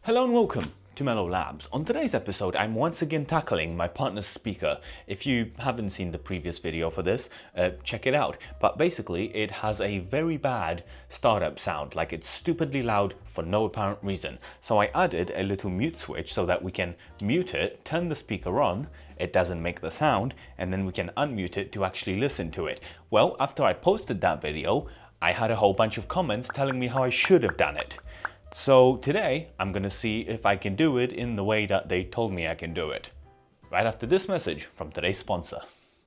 Hello and welcome to Mellow Labs. On today's episode, I'm once again tackling my partner's speaker. If you haven't seen the previous video for this, check it out. But basically, it has a very bad startup sound, like it's stupidly loud for no apparent reason. So I added a little mute switch so that we can mute it, turn the speaker on, it doesn't make the sound, and then we can unmute it to actually listen to it. Well, after I posted that video, I had a whole bunch of comments telling me how I should have done it. So today, I'm gonna see if I can do it in the way that they told me I can do it. Right after this message from today's sponsor.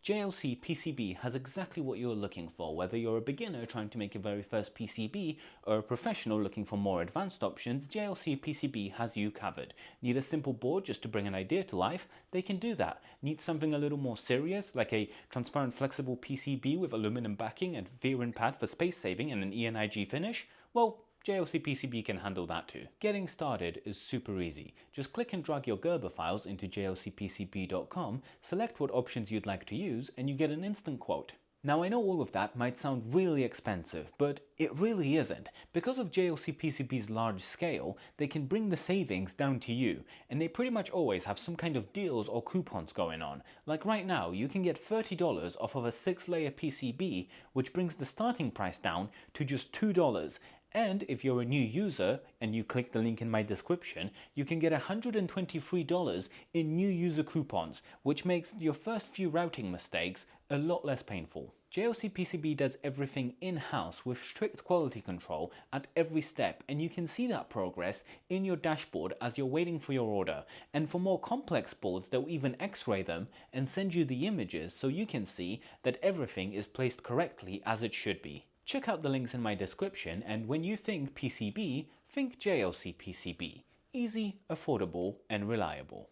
JLCPCB has exactly what you're looking for, whether you're a beginner trying to make your very first PCB or a professional looking for more advanced options. JLCPCB has you covered. Need a simple board just to bring an idea to life? They can do that. Need something a little more serious, like a transparent flexible PCB with aluminum backing and V-ring pad for space saving and an ENIG finish? Well, JLCPCB can handle that too. Getting started is super easy. Just click and drag your Gerber files into jlcpcb.com, select what options you'd like to use, and you get an instant quote. Now I know all of that might sound really expensive, but it really isn't. Because of JLCPCB's large scale, they can bring the savings down to you, and they pretty much always have some kind of deals or coupons going on. Like right now, you can get $30 off of a 6-layer PCB, which brings the starting price down to just $2. And if you're a new user and you click the link in my description, you can get $123 in new user coupons, which makes your first few routing mistakes a lot less painful. JLCPCB does everything in-house with strict quality control at every step, and you can see that progress in your dashboard as you're waiting for your order. And for more complex boards, they'll even x-ray them and send you the images so you can see that everything is placed correctly as it should be. Check out the links in my description, and when you think PCB, think JLCPCB. Easy, affordable, and reliable.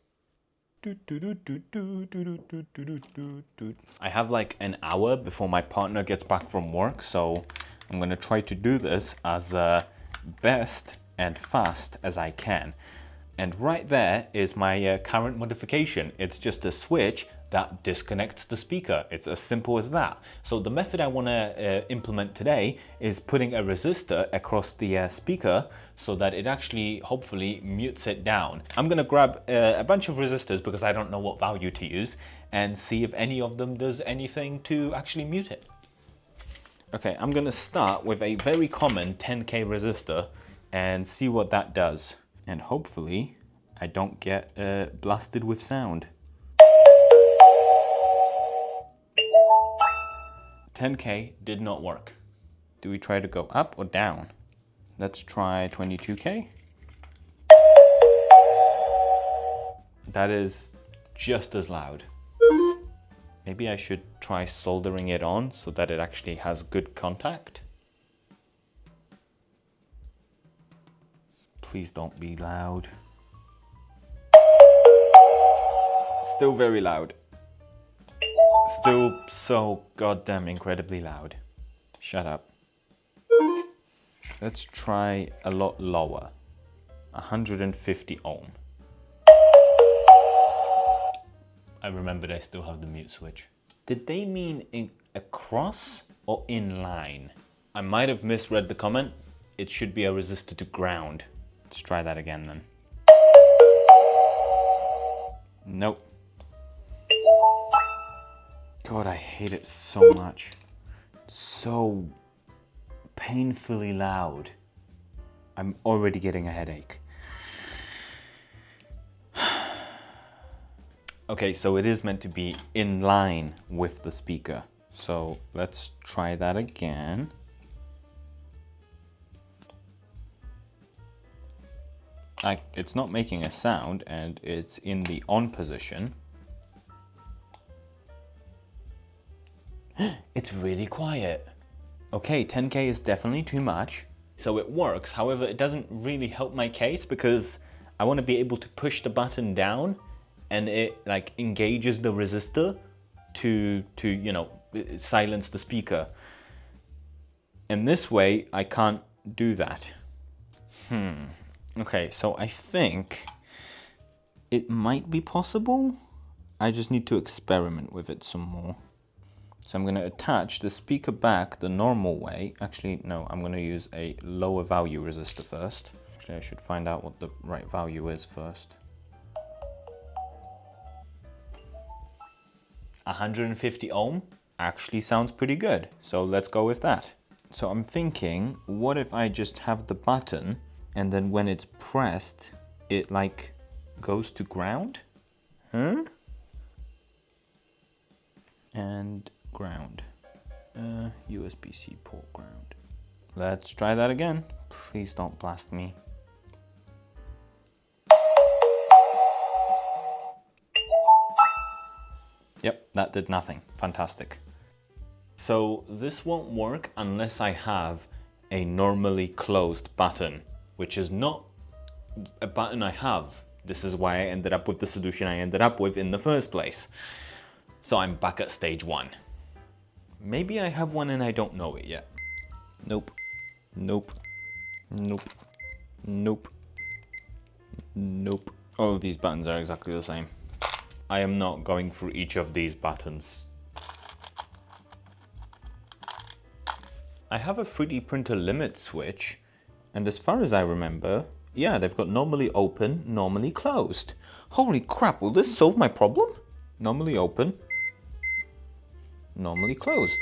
I have like an hour before my partner gets back from work, so I'm gonna try to do this as best and fast as I can. And right there is my current modification. It's just a switch that disconnects the speaker. It's as simple as that. So the method I want to implement today is putting a resistor across the speaker so that it actually hopefully mutes it down. I'm gonna grab a bunch of resistors because I don't know what value to use and see if any of them does anything to actually mute it. Okay, I'm gonna start with a very common 10K resistor and see what that does. And hopefully I don't get blasted with sound. 10K did not work. Do we try to go up or down? Let's try 22K. That is just as loud. Maybe I should try soldering it on so that it actually has good contact. Please don't be loud. Still very loud. Still so goddamn incredibly loud. Shut up. Let's try a lot lower. 150 ohm. I remembered I still have the mute switch. Did they mean across or in line? I might have misread the comment. It should be a resistor to ground. Let's try that again then. Nope. God, I hate it so much. So painfully loud. I'm already getting a headache. Okay, so it is meant to be in line with the speaker. So let's try that again. It's not making a sound and it's in the on position. It's really quiet. Okay, 10K is definitely too much. So it works, however, it doesn't really help my case because I want to be able to push the button down and it like engages the resistor to you know, silence the speaker. And this way I can't do that. Okay, so I think it might be possible. I just need to experiment with it some more. So I'm going to attach the speaker back the normal way. Actually, no, I'm going to use a lower value resistor first. Actually, I should find out what the right value is first. 150 ohm actually sounds pretty good, so let's go with that. So I'm thinking, what if I just have the button and then when it's pressed, it like goes to ground? Huh? And ground. USB-C port ground. Let's try that again. Please don't blast me. Yep, that did nothing. Fantastic. So this won't work unless I have a normally closed button, which is not a button I have. This is why I ended up with the solution I ended up with in the first place. So I'm back at stage 1. Maybe I have one and I don't know it yet. Nope. Nope. Nope. Nope. Nope. All of these buttons are exactly the same. I am not going through each of these buttons. I have a 3D printer limit switch, and as far as I remember, yeah, they've got normally open, normally closed. Holy crap, will this solve my problem? Normally open, normally closed.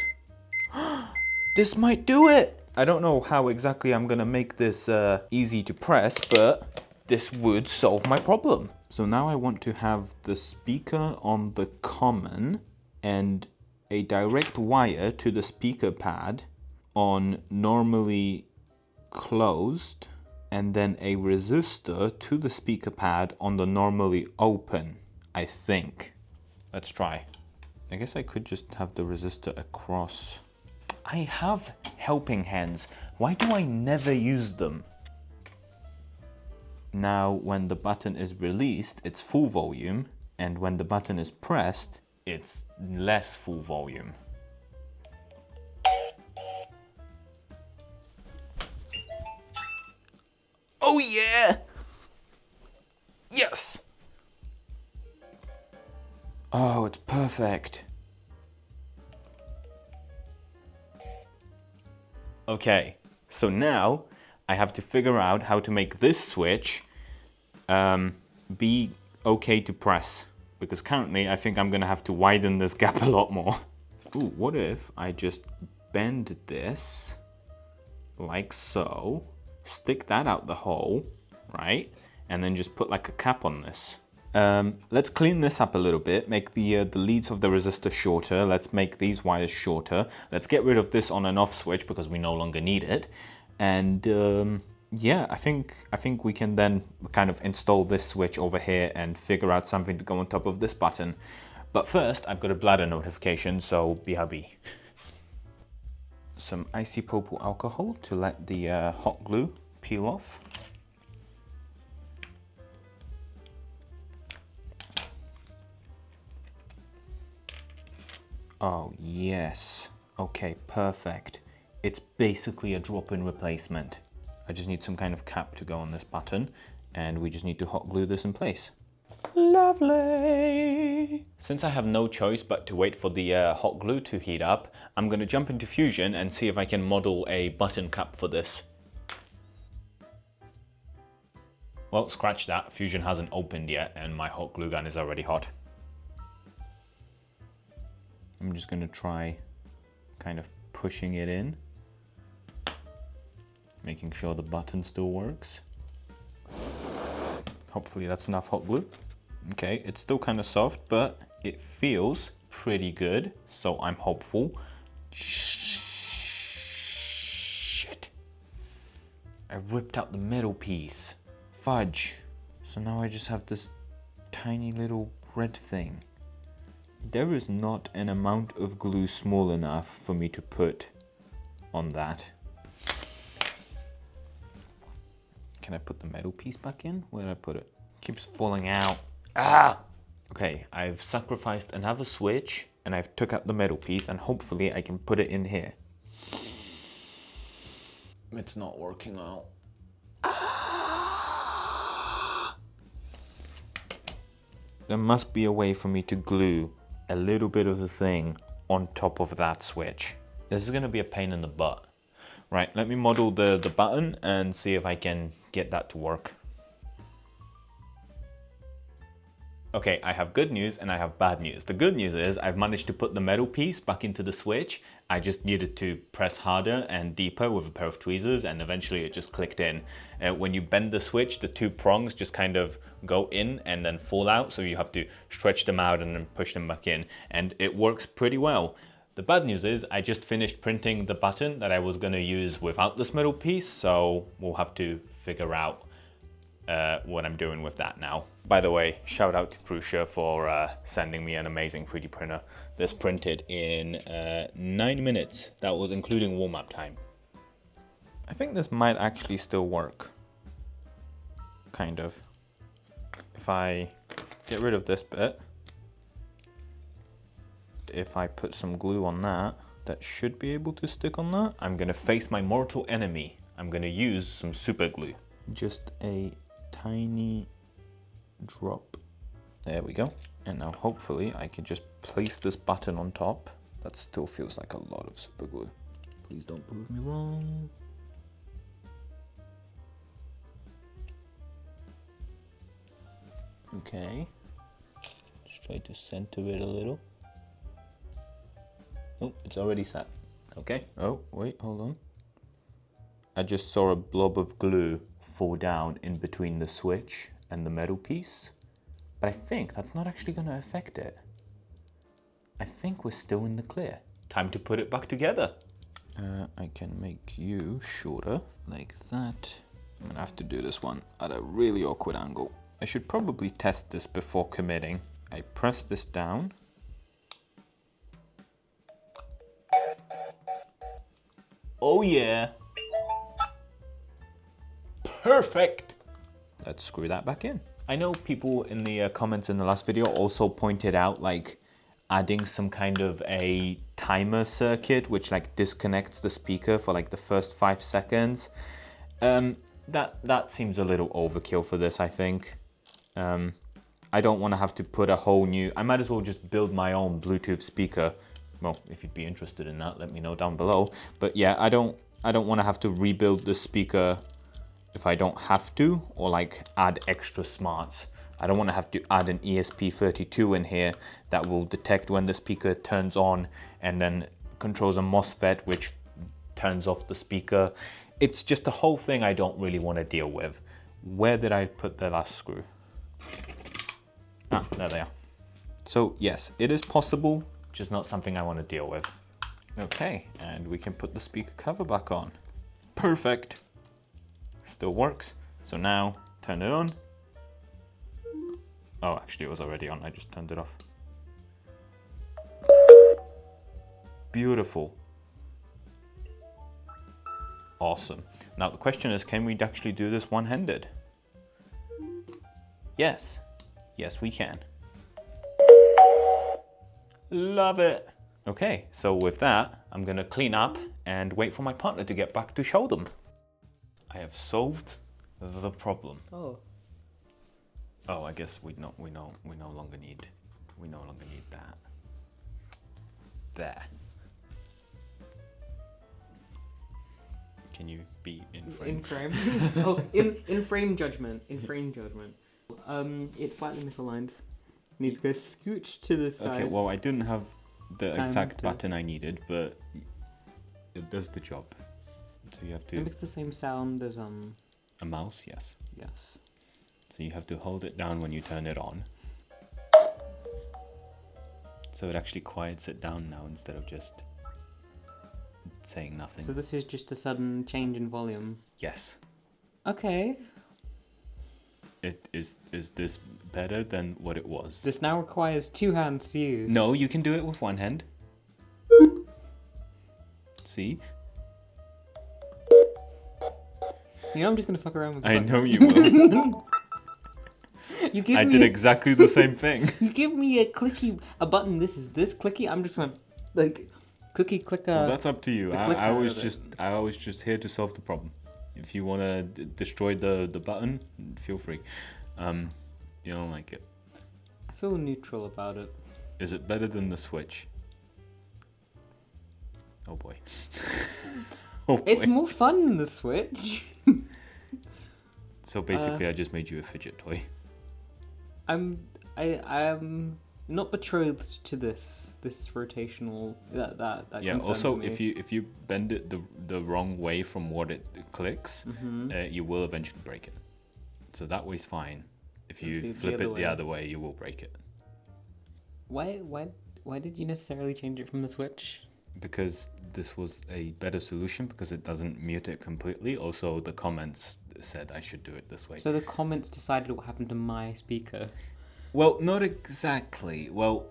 This might do it! I don't know how exactly I'm gonna make this easy to press, but this would solve my problem. So now I want to have the speaker on the common and a direct wire to the speaker pad on normally closed, and then a resistor to the speaker pad on the normally open, I think. Let's try. I guess I could just have the resistor across. I have helping hands. Why do I never use them? Now, when the button is released, it's full volume, and when the button is pressed, it's less full volume. Oh yeah! Yes! Oh, it's perfect. Okay, so now I have to figure out how to make this switch be okay to press, because currently I think I'm gonna have to widen this gap a lot more. Ooh, what if I just bend this like so, stick that out the hole, right? And then just put like a cap on this. Let's clean this up a little bit, make the leads of the resistor shorter. Let's make these wires shorter. Let's get rid of this on and off switch because we no longer need it. And yeah, I think we can then kind of install this switch over here and figure out something to go on top of this button. But first, I've got a bladder notification, so BRB. Some isopropyl alcohol to let the hot glue peel off. Oh yes, okay, perfect. It's basically a drop-in replacement. I just need some kind of cap to go on this button, and we just need to hot glue this in place. Lovely! Since I have no choice but to wait for the hot glue to heat up, I'm going to jump into Fusion and see if I can model a button cap for this. Well, scratch that, Fusion hasn't opened yet and my hot glue gun is already hot. I'm just going to try kind of pushing it in, making sure the button still works. Hopefully that's enough hot glue. Okay, it's still kind of soft, but it feels pretty good, so I'm hopeful. Shit. I ripped out the middle piece. Fudge. So now I just have this tiny little red thing. There is not an amount of glue small enough for me to put on that. Can I put the metal piece back in? Where did I put it? Keeps falling out. Ah! Okay, I've sacrificed another switch and I've took out the metal piece and hopefully I can put it in here. It's not working out. Ah! There must be a way for me to glue a little bit of the thing on top of that switch. This is going to be a pain in the butt. Right, let me model the button and see if I can get that to work. Okay, I have good news and I have bad news. The good news is I've managed to put the metal piece back into the switch. I just needed to press harder and deeper with a pair of tweezers, and eventually it just clicked in. When you bend the switch, the two prongs just kind of go in and then fall out, so you have to stretch them out and then push them back in, and it works pretty well. The bad news is I just finished printing the button that I was going to use without this metal piece, so we'll have to figure out what I'm doing with that now. By the way, shout out to Prussia for sending me an amazing 3D printer. This printed in 9 minutes. That was including warm-up time. I think this might actually still work. Kind of. If I get rid of this bit, if I put some glue on that, that should be able to stick on that. I'm gonna face my mortal enemy. I'm gonna use some super glue. Just a tiny drop. There we go. And now hopefully I can just place this button on top. That still feels like a lot of super glue. Please don't prove me wrong. Okay. Let's try to center it a little. Oh, it's already set. Okay. Oh, wait, hold on. I just saw a blob of glue fall down in between the switch and the metal piece, but I think that's not actually going to affect it. I think we're still in the clear. Time to put it back together. I can make you shorter like that. I'm gonna have to do this one at a really awkward angle. I should probably test this before committing. I press this down. Oh yeah. Perfect. Let's screw that back in. I know people in the comments in the last video also pointed out like adding some kind of a timer circuit which like disconnects the speaker for like the first 5 seconds. That seems a little overkill for this, I think. I don't want to have to put a whole new, I might as well just build my own Bluetooth speaker. Well, if you'd be interested in that, let me know down below. But yeah, I don't want to have to rebuild the speaker if I don't have to, or like add extra smarts. I don't want to have to add an ESP32 in here that will detect when the speaker turns on and then controls a MOSFET which turns off the speaker. It's just a whole thing I don't really want to deal with. Where did I put the last screw? Ah, there they are. So yes, it is possible, just not something I want to deal with. Okay, and we can put the speaker cover back on. Perfect. Still works. So now, turn it on. Oh, actually it was already on, I just turned it off. Beautiful. Awesome. Now the question is, can we actually do this one-handed? Yes. Yes, we can. Love it. Okay, so with that, I'm gonna clean up and wait for my partner to get back to show them. I have solved the problem. Oh. Oh, I guess we no longer need that. There. Can you be in frame? In frame. Oh, in frame judgment. In frame judgment. It's slightly misaligned. Needs to go scooch to the side. Okay, well I didn't have the exact button I needed, but it does the job. So you have to. It makes the same sound as a mouse, yes. Yes. So you have to hold it down when you turn it on. So it actually quiets it down now instead of just saying nothing. So this is just a sudden change in volume. Yes. Okay. Is this better than what it was? This now requires 2 hands to use. No, you can do it with 1 hand. See? You know, I'm just gonna fuck around with this I button. know you will. I did exactly the same thing. You give me a button. This is this clicky. I'm just gonna like click. Well, that's up to you. I was just here to solve the problem. If you want to destroy the button, feel free. You don't like it. I feel neutral about it. Is it better than the Switch? Oh boy. Oh boy. It's more fun than the Switch. So basically, I just made you a fidget toy. I'm not betrothed to this rotational that Yeah. concerns Also, me. if you bend it the wrong way from what it clicks, you will eventually break it. So that way's fine. If you flip it the other way, you will break it. Why did you necessarily change it from the Switch? Because this was a better solution because it doesn't mute it completely. Also, the comments said I should do it this way. So the comments decided what happened to my speaker. Well, not exactly. Well,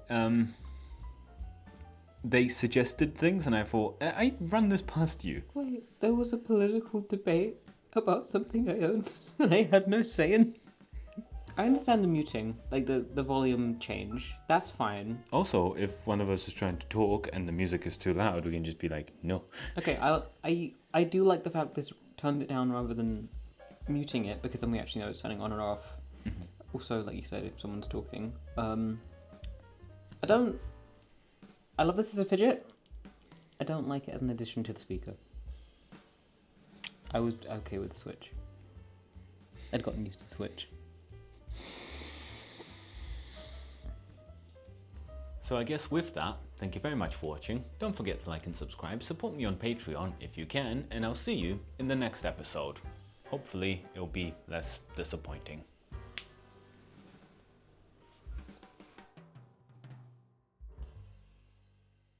they suggested things, and I thought I run this past you. Wait, there was a political debate about something I owned and I had no say in. I understand the muting, like the volume change. That's fine. Also, if one of us is trying to talk and the music is too loud, we can just be like, no. Okay, I do like the fact this turned it down rather than muting it, because then we actually know it's turning on and off. Also, like you said, if someone's talking. I love this as a fidget. I don't like it as an addition to the speaker. I was okay with the Switch. I'd gotten used to the Switch. So I guess with that, thank you very much for watching. Don't forget to like and subscribe, support me on Patreon if you can, and I'll see you in the next episode. Hopefully it'll be less disappointing.